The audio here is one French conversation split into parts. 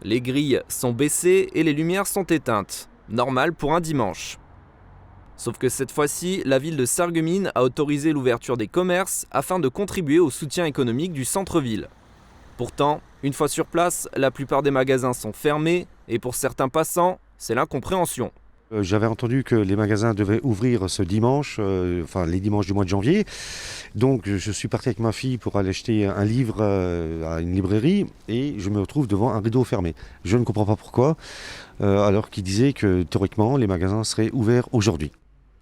Les grilles sont baissées et les lumières sont éteintes. Normal pour un dimanche. Sauf que cette fois-ci, la ville de Sarreguemines a autorisé l'ouverture des commerces afin de contribuer au soutien économique du centre-ville. Pourtant, une fois sur place, la plupart des magasins sont fermés et pour certains passants, c'est l'incompréhension. J'avais entendu que les magasins devaient ouvrir ce dimanche, les dimanches du mois de janvier. Donc je suis parti avec ma fille pour aller acheter un livre à une librairie et je me retrouve devant un rideau fermé. Je ne comprends pas pourquoi, alors qu'il disait que théoriquement les magasins seraient ouverts aujourd'hui.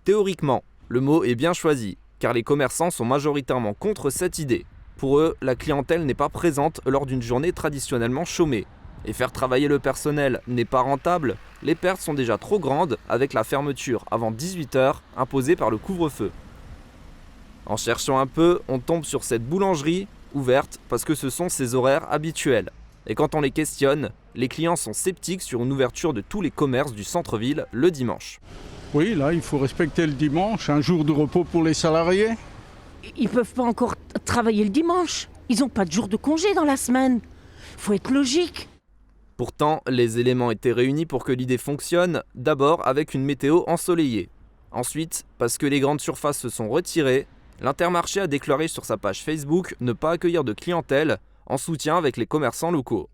Théoriquement, le mot est bien choisi, car les commerçants sont majoritairement contre cette idée. Pour eux, la clientèle n'est pas présente lors d'une journée traditionnellement chômée. Et faire travailler le personnel n'est pas rentable, les pertes sont déjà trop grandes avec la fermeture avant 18h imposée par le couvre-feu. En cherchant un peu, on tombe sur cette boulangerie, ouverte parce que ce sont ses horaires habituels. Et quand on les questionne, les clients sont sceptiques sur une ouverture de tous les commerces du centre-ville le dimanche. Oui, là, il faut respecter le dimanche, un jour de repos pour les salariés. Ils peuvent pas encore travailler le dimanche. Ils n'ont pas de jour de congé dans la semaine. Faut être logique. Pourtant, les éléments étaient réunis pour que l'idée fonctionne, d'abord avec une météo ensoleillée. Ensuite, parce que les grandes surfaces se sont retirées, l'Intermarché a déclaré sur sa page Facebook ne pas accueillir de clientèle en soutien avec les commerçants locaux.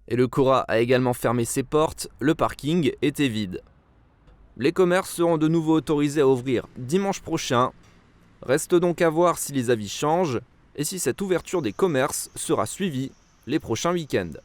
Et le Cora a également fermé ses portes, le parking était vide. Les commerces seront de nouveau autorisés à ouvrir dimanche prochain. Reste donc à voir si les avis changent et si cette ouverture des commerces sera suivie les prochains week-ends.